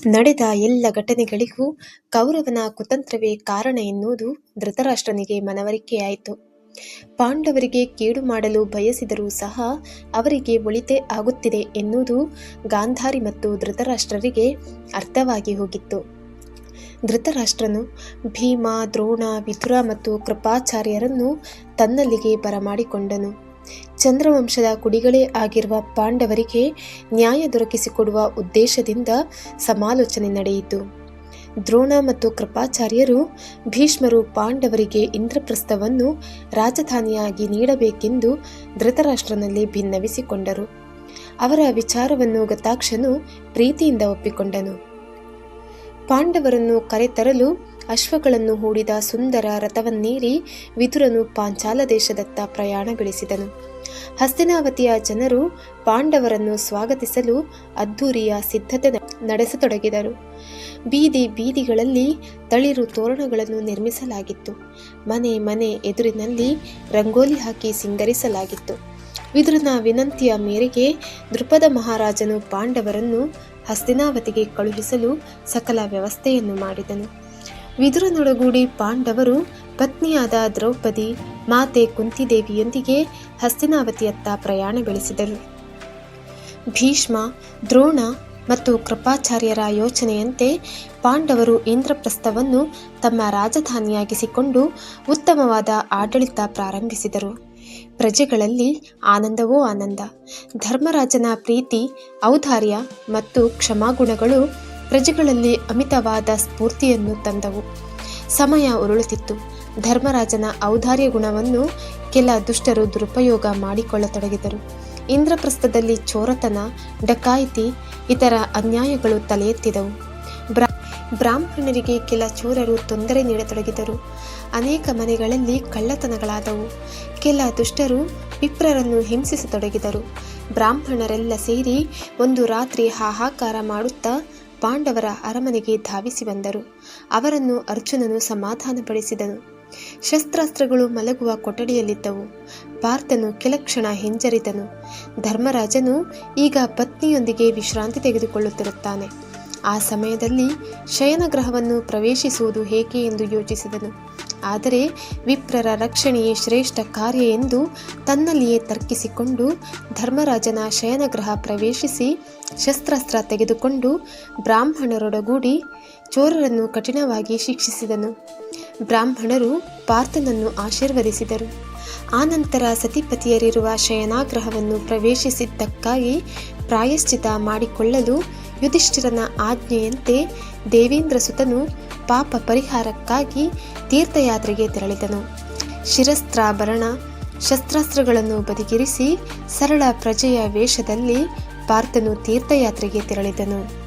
ನಡೆದ ಎಲ್ಲ ಘಟನೆಗಳಿಗೂ ಕೌರವನ ಕುತಂತ್ರವೇ ಕಾರಣ ಎನ್ನುವುದು ಧೃತರಾಷ್ಟ್ರನಿಗೆ ಮನವರಿಕೆಯಾಯಿತು. ಪಾಂಡವರಿಗೆ ಕೇಡು ಮಾಡಲು ಬಯಸಿದರೂ ಸಹ ಅವರಿಗೆ ಒಳಿತೇ ಆಗುತ್ತಿದೆ ಎನ್ನುವುದು ಗಾಂಧಾರಿ ಮತ್ತು ಧೃತರಾಷ್ಟ್ರರಿಗೆ ಅರ್ಥವಾಗಿ ಹೋಗಿತ್ತು. ಧೃತರಾಷ್ಟ್ರನು ಭೀಮ, ದ್ರೋಣ, ವಿದುರ ಮತ್ತು ಕೃಪಾಚಾರ್ಯರನ್ನು ತನ್ನಲ್ಲಿಗೆ ಬರಮಾಡಿಕೊಂಡನು. ಚಂದ್ರವಂಶದ ಕುಡಿಗಳೇ ಆಗಿರುವ ಪಾಂಡವರಿಗೆ ನ್ಯಾಯ ದೊರಕಿಸಿಕೊಡುವ ಉದ್ದೇಶದಿಂದ ಸಮಾಲೋಚನೆ ನಡೆಯಿತು. ದ್ರೋಣ ಮತ್ತು ಕೃಪಾಚಾರ್ಯರು ಭೀಷ್ಮರು ಪಾಂಡವರಿಗೆ ಇಂದ್ರಪ್ರಸ್ಥವನ್ನು ರಾಜಧಾನಿಯಾಗಿ ನೀಡಬೇಕೆಂದು ಧೃತರಾಷ್ಟ್ರನಲ್ಲಿ ಭಿನ್ನವಿಸಿಕೊಂಡರು. ಅವರ ವಿಚಾರವನ್ನು ಗತಾಕ್ಷನು ಪ್ರೀತಿಯಿಂದ ಒಪ್ಪಿಕೊಂಡನು. ಪಾಂಡವರನ್ನು ಕರೆತರಲು ಅಶ್ವಗಳನ್ನು ಹೂಡಿದ ಸುಂದರ ರಥವನ್ನೇರಿ ವಿದುರನು ಪಾಂಚಾಲ ದೇಶದತ್ತ ಪ್ರಯಾಣ ಬೆಳೆಸಿದನು. ಹಸ್ತಿನಾವತಿಯ ಜನರು ಪಾಂಡವರನ್ನು ಸ್ವಾಗತಿಸಲು ಅದ್ಧೂರಿಯ ಸಿದ್ಧತೆ ನಡೆಸತೊಡಗಿದರು. ಬೀದಿ ಬೀದಿಗಳಲ್ಲಿ ತಳಿರು ತೋರಣಗಳನ್ನು ನಿರ್ಮಿಸಲಾಗಿತ್ತು. ಮನೆ ಮನೆ ಎದುರಿನಲ್ಲಿ ರಂಗೋಲಿ ಹಾಕಿ ಸಿಂಗರಿಸಲಾಗಿತ್ತು. ವಿದುರನ ವಿನಂತಿಯ ಮೇರೆಗೆ ದೃಪದ ಮಹಾರಾಜನು ಪಾಂಡವರನ್ನು ಹಸ್ತಿನಾವತಿಗೆ ಕಳುಹಿಸಲು ಸಕಲ ವ್ಯವಸ್ಥೆಯನ್ನು ಮಾಡಿದನು. ವಿದುರನೊಡಗೂಡಿ ಪಾಂಡವರು ಪತ್ನಿಯಾದ ದ್ರೌಪದಿ, ಮಾತೆ ಕುಂತಿದೇವಿಯೊಂದಿಗೆ ಹಸ್ತಿನಾವತಿಯತ್ತ ಪ್ರಯಾಣ ಬೆಳೆಸಿದರು. ಭೀಷ್ಮ, ದ್ರೋಣ ಮತ್ತು ಕೃಪಾಚಾರ್ಯರ ಯೋಚನೆಯಂತೆ ಪಾಂಡವರು ಇಂದ್ರಪ್ರಸ್ಥವನ್ನು ತಮ್ಮ ರಾಜಧಾನಿಯಾಗಿಸಿಕೊಂಡು ಉತ್ತಮವಾದ ಆಡಳಿತ ಪ್ರಾರಂಭಿಸಿದರು. ಪ್ರಜೆಗಳಲ್ಲಿ ಆನಂದವೋ ಆನಂದ. ಧರ್ಮರಾಜನ ಪ್ರೀತಿ, ಔದಾರ್ಯ ಮತ್ತು ಕ್ಷಮಾಗುಣಗಳು ಪ್ರಜೆಗಳಲ್ಲಿ ಅಮಿತವಾದ ಸ್ಫೂರ್ತಿಯನ್ನು ತಂದವು. ಸಮಯ ಉರುಳುತ್ತಿತ್ತು. ಧರ್ಮರಾಜನ ಔದಾರ್ಯ ಗುಣವನ್ನು ಕೆಲ ದುಷ್ಟರು ದುರುಪಯೋಗ ಮಾಡಿಕೊಳ್ಳತೊಡಗಿದರು. ಇಂದ್ರಪ್ರಸ್ಥದಲ್ಲಿ ಚೋರತನ, ಡಕಾಯಿತಿ, ಇತರ ಅನ್ಯಾಯಗಳು ತಲೆ ಎತ್ತಿದವು. ಬ್ರಾಹ್ಮಣರಿಗೆ ಕೆಲ ಚೋರರು ತೊಂದರೆ ನೀಡತೊಡಗಿದರು. ಅನೇಕ ಮನೆಗಳಲ್ಲಿ ಕಳ್ಳತನಗಳಾದವು. ಕೆಲ ದುಷ್ಟರು ವಿಪ್ರರನ್ನು ಹಿಂಸಿಸತೊಡಗಿದರು. ಬ್ರಾಹ್ಮಣರೆಲ್ಲ ಸೇರಿ ಒಂದು ರಾತ್ರಿ ಹಾಹಾಕಾರ ಮಾಡುತ್ತಾ ಪಾಂಡವರ ಅರಮನೆಗೆ ಧಾವಿಸಿ ಬಂದರು. ಅವರನ್ನು ಅರ್ಜುನನು ಸಮಾಧಾನಪಡಿಸಿದನು. ಶಸ್ತ್ರಾಸ್ತ್ರಗಳು ಮಲಗುವ ಕೊಠಡಿಯಲ್ಲಿದ್ದವು. ಪಾರ್ಥನು ಕೆಲ ಕ್ಷಣ ಹಿಂಜರಿದನು. ಧರ್ಮರಾಜನು ಈಗ ಪತ್ನಿಯೊಂದಿಗೆ ವಿಶ್ರಾಂತಿ ತೆಗೆದುಕೊಳ್ಳುತ್ತಿರುತ್ತಾನೆ. ಆ ಸಮಯದಲ್ಲಿ ಶಯನಗೃಹವನ್ನು ಪ್ರವೇಶಿಸುವುದು ಹೇಗೆ ಎಂದು ಯೋಚಿಸಿದನು. ಆದರೆ ವಿಪ್ರರ ರಕ್ಷಣೆಯೇ ಶ್ರೇಷ್ಠ ಕಾರ್ಯ ಎಂದು ತನ್ನಲ್ಲಿಯೇ ತರ್ಕಿಸಿಕೊಂಡು ಧರ್ಮರಾಜನ ಶಯನಗೃಹ ಪ್ರವೇಶಿಸಿ ಶಸ್ತ್ರಾಸ್ತ್ರ ತೆಗೆದುಕೊಂಡು ಬ್ರಾಹ್ಮಣರೊಡಗೂಡಿ ಚೋರರನ್ನು ಕಠಿಣವಾಗಿ ಶಿಕ್ಷಿಸಿದನು. ಬ್ರಾಹ್ಮಣರು ಪಾರ್ಥನನ್ನು ಆಶೀರ್ವದಿಸಿದರು. ಆನಂತರ ಸತಿಪತಿಯರಿರುವ ಶಯನಾಗ್ರಹವನ್ನು ಪ್ರವೇಶಿಸಿದ್ದಕ್ಕಾಗಿ ಪ್ರಾಯಶ್ಚಿತ ಮಾಡಿಕೊಳ್ಳಲು ಯುಧಿಷ್ಠಿರನ ಆಜ್ಞೆಯಂತೆ ದೇವೇಂದ್ರಸುತನು ಪಾಪ ಪರಿಹಾರಕ್ಕಾಗಿ ತೀರ್ಥಯಾತ್ರೆಗೆ ತೆರಳಿದನು. ಶಿರಸ್ತ್ರಾಭರಣ ಶಸ್ತ್ರಾಸ್ತ್ರಗಳನ್ನು ಬದಿಗಿರಿಸಿ ಸರಳ ಪ್ರಜೆಯ ವೇಷದಲ್ಲಿ ಪಾರ್ಥನು ತೀರ್ಥಯಾತ್ರೆಗೆ ತೆರಳಿದನು.